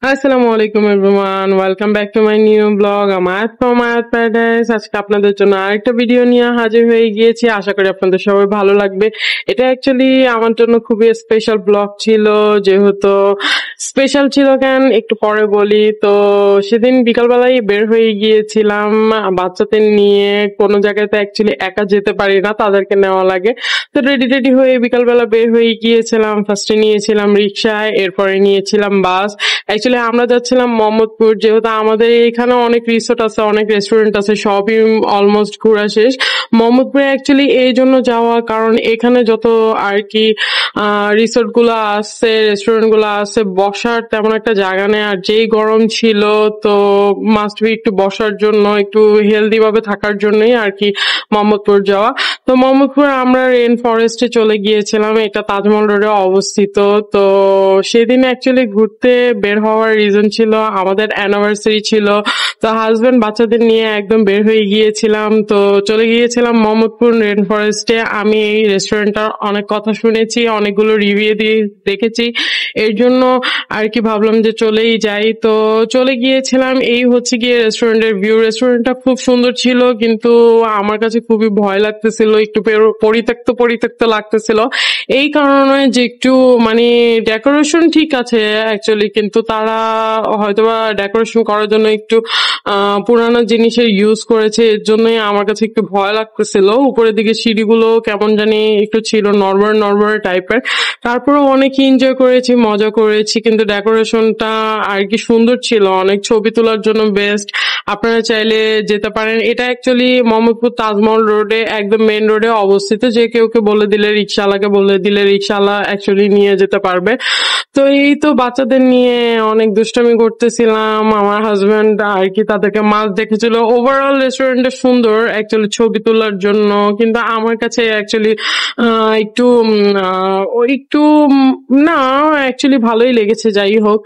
আসসালামু আলাইকুম everyone, welcome back to my new blog আমার ফ্রম আয়াত প্যারাডাইস। আজকে আপনাদের জন্য আরেকটা ভিডিও নিয়ে হাজির হয়ে গিয়েছি। আশা করি আপনাদের সবাই ভালো লাগবে। এটা অ্যাকচুয়ালি আমার জন্য খুবই স্পেশাল ব্লগ ছিল, যেহেতু স্পেশাল ছিল কেন একটু পরে বলি। তো সেদিন বিকালবেলায় বের হয়ে গিয়েছিলাম বাচ্চাদের নিয়ে। কোনো জায়গায় তো অ্যাকচুয়ালি একা যেতে পারি না, তাদেরকে নেওয়া লাগে। তো রেডি টেডি হয়ে বিকালবেলা বের হয়ে গিয়েছিলাম। ফার্স্টে নিয়েছিলাম রিক্সায়, এরপরে নিয়েছিলাম বাস। অ্যাকচুয়ালি আমরা যাচ্ছিলাম মোহাম্মদপুর, যেহেতু আমাদের এখানে অনেক রিসোর্ট আছে, অনেক রেস্টুরেন্ট আছে, সবই অলমোস্ট ঘোরা শেষ। মোহাম্মদপুরে অ্যাকচুয়ালি এই জন্য যাওয়া, কারণ এখানে যত আর কি রিসোর্ট গুলো আছে, রেস্টুরেন্ট গুলো আছে, বসার তেমন একটা জায়গা নেই। আর যেই গরম ছিল, তো মাস্ট বি একটু বসার জন্য, একটু হেলদি ভাবে থাকার জন্যই আর কি মোহাম্মদপুর যাওয়া। তো মোহাম্মদপুরে আমরা রেন ফরেস্টে চলে গিয়েছিলাম, এটা তাজমহল রোডে অবস্থিত। তো সেদিন অ্যাকচুয়ালি ঘুরতে বের হওয়ার রিজন ছিল আমাদের অ্যানিভার্সারি ছিল। তো হাজবেন্ড বাচ্চাদের নিয়ে একদম বের হয়ে গিয়েছিলাম। তো চলে গিয়েছিলাম মোহাম্মদপুর রেন ফরেস্টে। আমি এই রেস্টুরেন্টটার অনেক কথা শুনেছি, অনেকগুলো রিভিউ দিয়ে দেখেছি, এর জন্য আর কি ভাবলাম যে চলেই যাই। তো চলে গিয়েছিলাম। এই হচ্ছে গিয়ে রেস্টুরেন্টের ভিউ। রেস্টুরেন্টটা খুব সুন্দর ছিল, কিন্তু আমার কাছে খুবই ভয় লাগতেছিল, একটু পরিত্যক্ত পরিত্যক্ত লাগতেছিল। এই কারণে যে একটু মানে ডেকোরেশন ঠিক আছে অ্যাকচুয়ালি, কিন্তু তারা হয়তোবা ডেকোরেশন করার জন্য একটু পুরানো জিনিসের ইউজ করেছে, এর জন্যই আমার কাছে একটু ভয় লাগতেছিল। উপরের দিকে সিঁড়িগুলো কেমন জানি একটু ছিল নরমাল নরমাল টাইপের। তারপরে অনেক এনজয় করেছি, মজা করেছি, কিন্তু ডেকোরেশনটা আর কি সুন্দর ছিল, অনেক ছবি তোলার জন্য বেস্ট। আপনারা চাইলে যেতে পারেন। এটা অ্যাকচুয়ালি মোহাম্মদপুর তাজমহল রোডে, একদম মেইন রোডে অবস্থিত। যে কেউকে বলে দিলে, রিক্সাওয়ালাকে বলে দিলে, রিক্সাওয়ালা অ্যাকচুয়ালি নিয়ে যেতে পারবে। তো এই তো বাচ্চাদের নিয়ে অনেক দুষ্টামি করতেছিলাম। আমার হাজবেন্ড আর কি তাদেরকে মাছ দেখেছিল। ওভারঅল রেস্টুরেন্টটা সুন্দর অ্যাকচুয়ালি ছবি তোলার জন্য, কিন্তু আমার কাছে অ্যাকচুয়ালি একটু একটু না, অ্যাকচুয়ালি ভালোই লেগেছে। যাই হোক,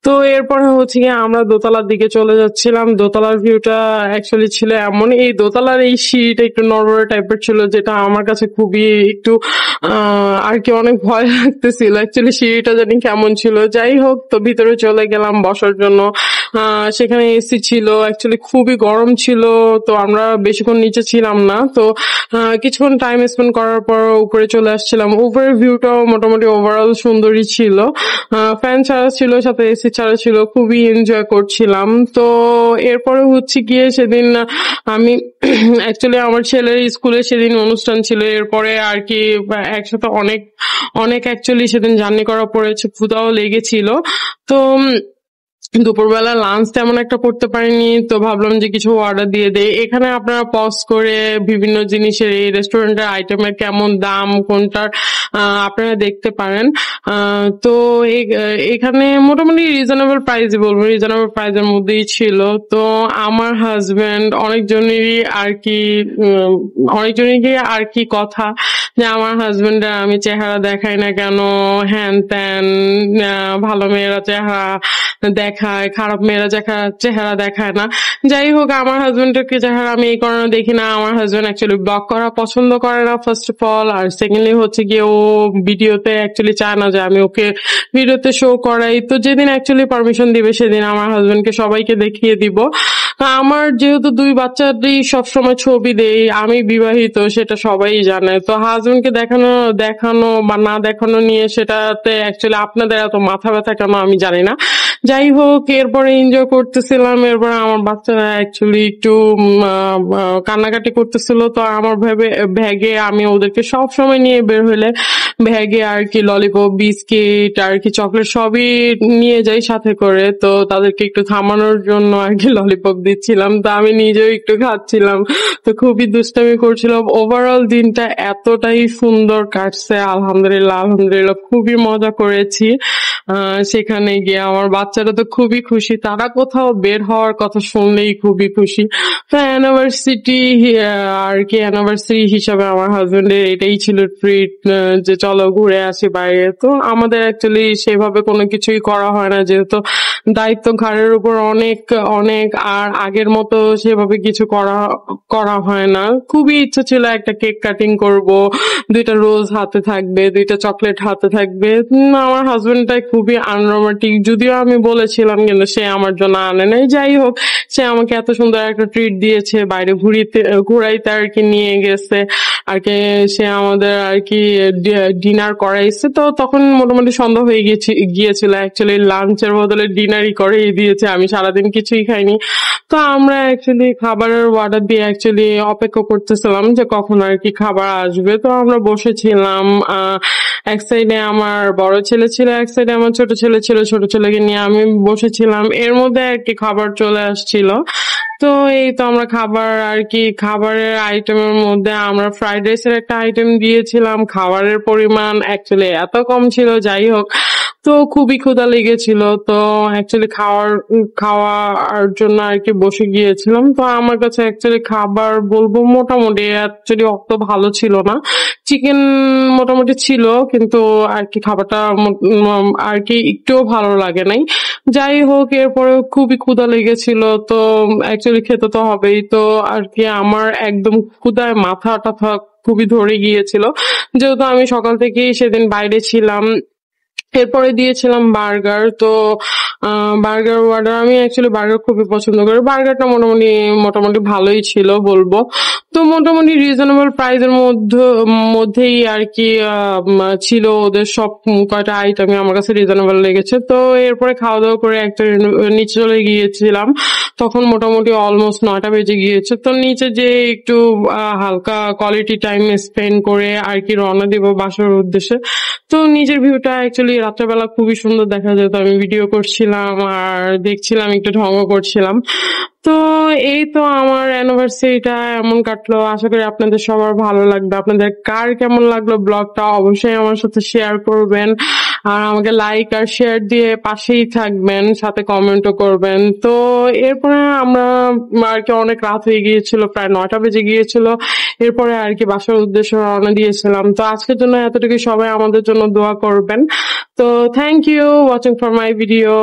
তো এরপরে হচ্ছে গিয়ে আমরা দোতলার দিকে চলে যাচ্ছিলাম। দোতলার ভিউটা অ্যাকচুয়ালি ছিল এমন, এই দোতলার এই সিঁড়িটা একটু নরবরে টাইপের ছিল, যেটা আমার কাছে খুবই একটু আর কি অনেক ভয় লাগতেছিল অ্যাকচুয়ালি, সিঁড়িটা জানি কেমন ছিল। যাই হোক, তো ভিতরে চলে গেলাম বসার জন্য। সেখানে এসি ছিল, অ্যাকচুয়ালি খুবই গরম ছিল। তো আমরা বেশিক্ষণ নিচে ছিলাম না। তো কিছুক্ষণ টাইম স্পেন্ড করার পর উপরে চলে আসছিলাম। উপরের ভিউটাও মোটামুটি ওভারঅল সুন্দরই ছিল। ফ্যান ছাড়া ছিল, সাথে এসি ছাড়া ছিল, খুবই এনজয় করছিলাম। তো এরপরে হচ্ছে গিয়ে সেদিন আমি অ্যাকচুয়ালি আমার ছেলের স্কুলে সেদিন অনুষ্ঠান ছিল। এরপরে আর কি একসাথে অনেক অনেক অ্যাকচুয়ালি সেদিন জার্নি করা পড়েছে, ক্ষুধাও লেগেছিল। তো দুপুরবেলা লাঞ্চ তেমন একটা করতে পারিনি, তো ভাবলাম যে কিছু অর্ডার দিয়ে দেই। এখানে আপনারা পজ করে বিভিন্ন জিনিসের, এই রেস্টুরেন্টের আইটেমের কেমন দাম কোনটার আপনারা দেখতে পারেন। তো এখানে মোটামুটি রিজনেবল প্রাইসই বলবো, রিজনেবল প্রাইসের মধ্যেই ছিল। তো আমার হাজবেন্ড অনেকজনেরই আর কি অনেকজনেরই আর কি কথা যে আমার হাজবেন্ডের আমি চেহারা দেখাই না কেন, হ্যান ত্যান, ভালো মেয়েরা চেহারা দেখায়, খারাপ মেয়েরা চেহারা দেখায় না। যাই হোক, আমার হাজবেন্ডের চেহারা আমি এই কারণে দেখি না, আমার হাজবেন্ড অ্যাকচুয়ালি ব্লগ করা পছন্দ করে না ফার্স্ট অফ অল। আর সেকেন্ডলি হচ্ছে গিয়ে ও ভিডিওতে অ্যাকচুয়ালি চায় না যে আমি ওকে ভিডিওতে শো করাই। তো যেদিন অ্যাকচুয়ালি পারমিশন দিবে সেদিন আমার হাজবেন্ডকে সবাইকে দেখিয়ে দিব। আমার যেহেতু দুই বাচ্চারই সবসময় ছবি দেই, আমি বিবাহিত সেটা সবাই জানে। তো হাজবেন্ডকে দেখানো দেখানো বা না দেখানো নিয়ে সেটাতে অ্যাকচুয়ালি আপনাদের এত মাথা ব্যথা কেন আমি জানি না। যাই হোক, এরপরে এনজয় করতেছিলাম। এরপরে আমার বাচ্চারা অ্যাকচুয়ালি একটু কান্নাকাটি করতেছিল। তো আমার ব্যাগে আমি ওদেরকে সব সময় নিয়ে বের হলে ব্যাগে আর কি ললিপপ, বিস্কিট আর কি চকলেট সবই নিয়ে যাই সাথে করে। তো তাদেরকে একটু থামানোর জন্য আর কি ললিপপ দিচ্ছিলাম, তো আমি নিজেও একটু খাচ্ছিলাম। তো খুবই দুষ্টামি করছিলাম। ওভারঅল দিনটা এতটাই সুন্দর কাটছে, আলহামদুলিল্লাহ আলহামদুলিল্লাহ, খুবই মজা করেছি। সেখানে গিয়ে আমার বাচ্চারা তো খুবই খুশি, তারা কোথাও বের হওয়ার কথা শুনলেই খুবই খুশি। তো আর কি অ্যানিভার্সারি হিসাবে আমার হাজবেন্ডের এটাই ছিল ট্রিট, যে চলো ঘুরে আসি বাইরে। তো আমাদের অ্যাকচুয়ালি সেভাবে কোনো কিছুই করা হয় না, যেহেতু দায়িত্ব ঘাড়ের উপর অনেক অনেক, আর আগের মতো সেভাবে কিছু করা করা হয় না। খুবই ইচ্ছা ছিল একটা কেক কাটিং করব, দুইটা রোজ হাতে থাকবে, দুইটা চকলেট হাতে থাকবে। আমার হাজবেন্ডটাই খুবই আনরোমান্টিক, যদিও আমি বলেছিলাম, কিন্তু সে আমার জন্য আনে নাই। যাই হোক, সে আমাকে এত সুন্দর একটা ট্রিট দিয়েছে, বাইরে ঘুরাইতে আর কি নিয়ে গেছে আর কি। সে আমাদের আর কি ডিনার করাইছে। তো তখন মোটামুটি সন্ধ্যা হয়ে গিয়েছিল। অ্যাকচুয়ালি লাঞ্চের বদলে ডিনারই করেই দিয়েছে, আমি সারাদিন কিছুই খাইনি। তো আমরা অ্যাকচুয়ালি খাবারের অর্ডার দিয়ে অ্যাকচুয়ালি অপেক্ষা করতেছিলাম যে কখন আর কি খাবার আসবে। তো আমরা বসেছিলাম, এক সাইডে আমার বড় ছেলে ছিল, এক সাইডে আমার ছোট ছেলে ছিল। ছোট ছেলেকে নিয়ে আমি বসেছিলাম, এর মধ্যে আর কি খাবার চলে আসছিল। তো এই তো আমরা খাবার আর কি, খাবারের আইটেমের মধ্যে আমরা ফ্রাইড রাইসের একটা আইটেম দিয়েছিলাম। খাবারের পরিমাণ অ্যাকচুয়ালি এত কম ছিল, যাই হোক, তো খুবই ক্ষুধা লেগেছিল। তো অ্যাকচুয়ালি খাওয়ার জন্য আর কি বসে গিয়েছিলাম। তো আমার কাছে অ্যাকচুয়ালি খাবার বলবো মোটামুটি, অ্যাকচুয়ালি অত ভালো ছিল না। চিকেন মোটামুটি ছিল, কিন্তু আর কি খাবারটা আর কি একটুও ভালো লাগে নাই। যাই হোক, এরপরে খুবই ক্ষুধা লেগেছিল। তো অ্যাকচুয়ালি খেতে তো হবেই। তো আর কি আমার একদম ক্ষুধায় মাথা টাথা খুবই ধরে গিয়েছিল, যেহেতু আমি সকাল থেকেই সেদিন বাইরে ছিলাম। এরপরে দিয়েছিলাম বার্গার। তো বার্গার অর্ডার, আমি অ্যাকচুয়ালি বার্গার খুবই পছন্দ করি। বার্গারটা মোটামুটি ভালোই ছিল বলবো। তো মোটামুটি রিজনেবল প্রাইসের মধ্যেই আর কি ছিল ওদের সব কয়টা আইটেমই আমার কাছে রিজনেবল লেগেছে। তো এরপরে খাওয়া দাওয়া করে একটা নিচে চলে গিয়েছিলাম। তখন মোটামুটি অলমোস্ট 9টা বেজে গিয়েছে। তো নিচে যে একটু হালকা কোয়ালিটি টাইম স্পেন্ড করে আর কি রওনা দিব বাসার উদ্দেশ্যে। তো নিজের ভিউটা অ্যাকচুয়ালি রাত্রেবেলা খুবই সুন্দর দেখা যেত। আমি ভিডিও করছিলাম আর দেখছিলাম, একটু ঢঙ্গ করছিলাম। তো এই তো আমার অ্যানিভার্সারিটা এমন কাটলো। আশা করি আপনাদের সবার ভালো লাগবে। আপনাদের কার কেমন লাগলো ব্লগটা অবশ্যই আমার সাথে শেয়ার করবেন, আর আমাকে লাইক আর শেয়ার দিয়ে পাশেই থাকবেন, সাথে কমেন্টও করবেন। তো এরপরে আমরা আর কি অনেক রাত হয়ে গিয়েছিল, প্রায় 9টা বেজে গিয়েছিল। এরপরে আর কি বাসার উদ্দেশ্যে রওনা দিয়েছিলাম। তো আজকের জন্য এতটুকু, সবাই আমাদের জন্য দোয়া করবেন। তো thank you watching for my video.